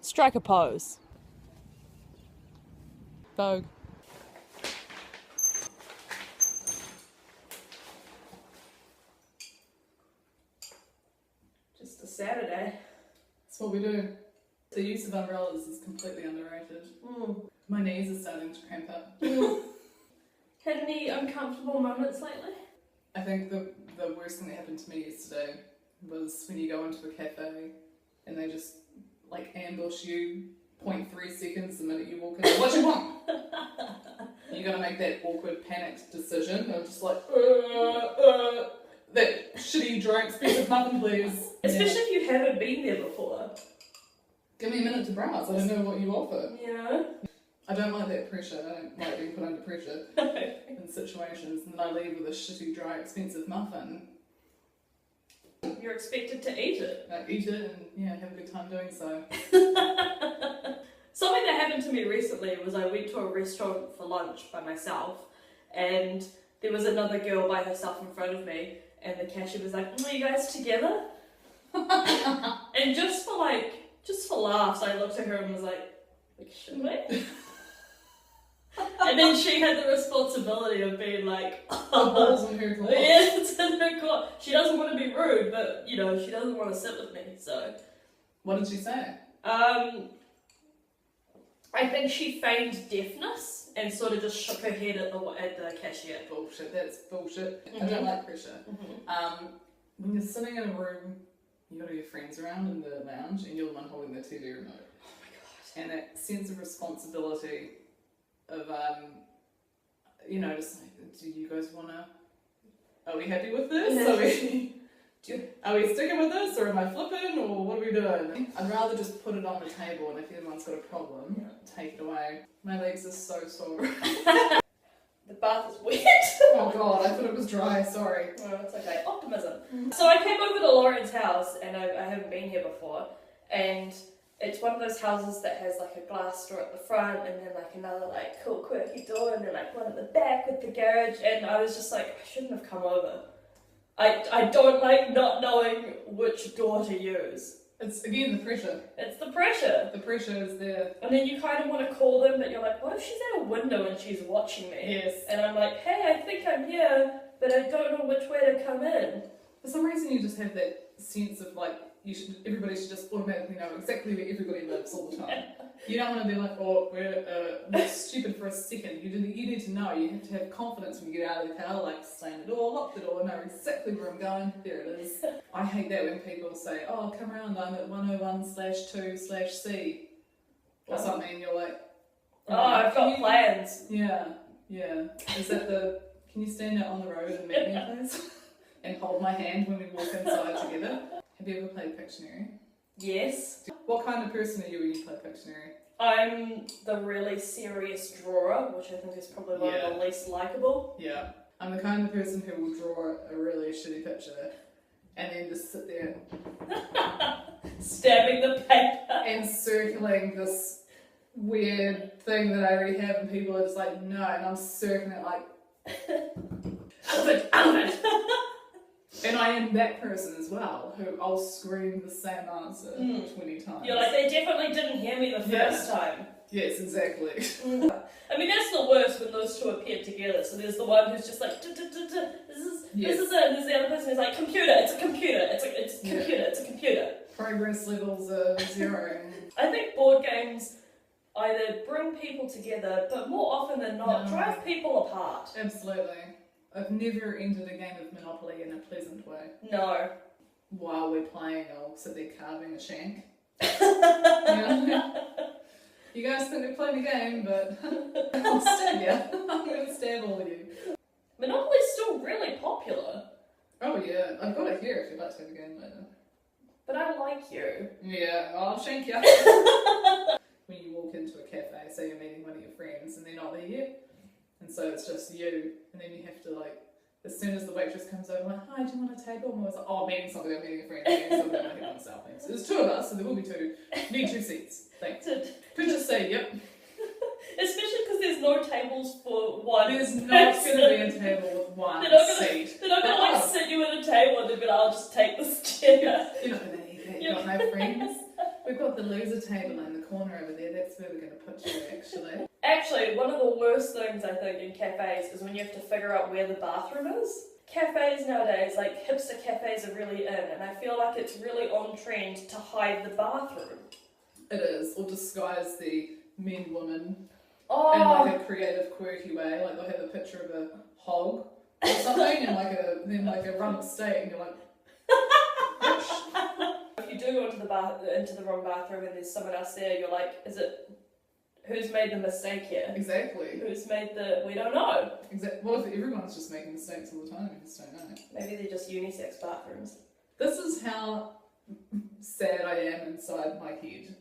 Strike a pose. Vogue. Just a Saturday. That's what we do. The use of umbrellas is completely underrated. My knees are starting to cramp up. Had any uncomfortable moments lately? I think the worst thing that happened to me yesterday was when you go into a cafe and they just like ambush you 0.3 seconds the minute you walk in. What do you want? You gotta make that awkward panicked decision of just like, that shitty dry expensive muffin please. Especially if you haven't been there before. Give me a minute to browse, I don't know what you offer. Yeah. I don't like that pressure, I don't like being put under pressure in situations, and then I leave with a shitty dry expensive muffin. You're expected to eat it. I eat it and yeah, have a good time doing so. Something that happened to me recently was I went to a restaurant for lunch by myself, and there was another girl by herself in front of me, and the cashier was like, "Are you guys together?" And just for laughs, I looked at her and was like should we? And then she had the responsibility of being like, the balls in her court. Yeah, it's in her court. She doesn't want to be rude, but you know, she doesn't want to sit with me, so. What did she say? I think she feigned deafness and sort of just shook her head at the cashier. Bullshit, that's bullshit. I don't like pressure. When you're sitting in a room, you got all your friends around in the lounge and you're the one holding the TV remote. Oh my god. And that sense of responsibility of, you know, just like, do you guys wanna, are we happy with this? Are we sticking with this, or am I flipping, or what are we doing? I'd rather just put it on the table, and if anyone's got a problem, take it away. My legs are so sore. The bath is wet. Oh god, I thought it was dry, sorry. Oh, it's okay. Optimism. So I came over to Lauren's house, and I haven't been here before, and it's one of those houses that has like a glass door at the front, and then like another like cool quirky door, and then like one at the back with the garage, and I was just like, I shouldn't have come over. I don't like not knowing which door to use. It's, again, the pressure. It's the pressure. The pressure is there. And then you kind of want to call them, but you're like, what if she's at a window and she's watching me? Yes. And I'm like, hey, I think I'm here, but I don't know which way to come in. For some reason you just have that sense of like, everybody should just automatically know exactly where everybody lives all the time. You don't want to be like, oh, we're stupid for a second. You need to know. You have to have confidence when you get out of the car, like slam the door, lock the door, know exactly where I'm going. There it is. I hate that when people say, oh, come around, I'm at 101/2/C or something, and you're like, oh, I've got plans. Yeah. Is that can you stand out on the road and meet me, please? And hold my hand when we walk inside together. Have you ever played Pictionary? Yes. What kind of person are you when you play Pictionary? I'm the really serious drawer, which I think is probably one of the least likeable. Yeah. I'm the kind of person who will draw a really shitty picture and then just sit there stabbing the paper and circling this weird thing that I already have, and people are just like, no, and I'm circling it like out of it. And I am that person as well, who I'll scream the same answer 20 times. You're like, they definitely didn't hear me the first time. Yes, exactly. I mean, that's the worst when those two appear together. So there's the one who's just like, this is it. And there's the other person who's like, computer, it's a computer, it's a computer, it's a computer. Progress levels are 0. I think board games either bring people together, but more often than not, drive people apart. Absolutely. I've never entered a game of Monopoly in a pleasant way. No. While we're playing, I'll sit there carving a shank. You guys think we're playing a game, but I'll stab you. I'm going to stab all of you. Monopoly's still really popular. Oh yeah, I've got it here if you'd like to have a game later. But I like you. Yeah, I'll shank you. When you walk into a cafe, say you're meeting one of your friends and they're not there yet, and so it's just you, and then you have to like, as soon as the waitress comes over, like, hi, do you want a table? And I was like, oh, I'm meeting somebody, I'm meeting a friend, I'm meeting somebody, I'm meeting myself. So there's 2 of us, so there will be 2. Need 2 seats. Thanks. Could just say, yep. Especially because there's no tables for one. There's not going to be a table with one seat. They're not going to like sit you at a table and they're going to, I'll just take this chair. You're not going to eat that. You've got no friends. We've got the loser a table in the corner over there. That's where we're going to put you, actually. Actually, one of the worst things I think in cafes is when you have to figure out where the bathroom is. Cafes nowadays, like hipster cafes are really in, and I feel like it's really on trend to hide the bathroom. It is, or disguise the men, woman Oh, in like a creative, quirky way. Like they'll have a picture of a hog or something, and like a rump steak, and you're like, if you do go into the wrong bathroom and there's someone else there, you're like, who's made the mistake here? exactly. Who's made we don't know. Well, if everyone's just making mistakes all the time, you just don't know. Maybe they're just unisex bathrooms. This is how sad I am inside my head,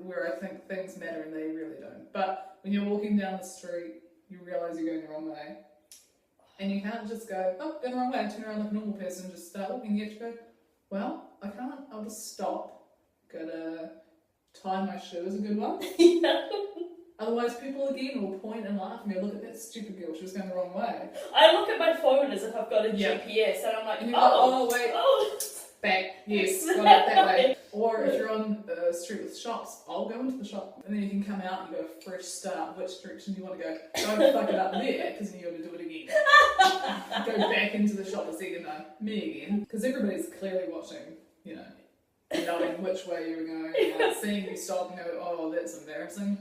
where I think things matter and they really don't. But when you're walking down the street, you realise you're going the wrong way. And you can't just go, oh, going the wrong way, turn around like a normal person and just start looking. You have to go, well, I can't, I'll just stop. Gotta tie my shoe is a good one. Yeah. Otherwise people again will point and laugh and go, look at that stupid girl, she was going the wrong way. I look at my phone as if I've got a Yep. GPS and I'm like, And you're like, oh, oh wait, oh. back, yes, got it that way. Or if you're on a street with shops, I'll go into the shop and then you can come out and you got a fresh start, which direction you want to go. Don't fuck it up there, because then you got to do it again. Go back into the shop and see, me again. Because everybody's clearly watching, knowing which way you're going, like seeing you stop and go, oh, that's embarrassing.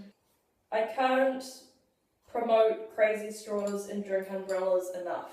I can't promote crazy straws and drink umbrellas enough.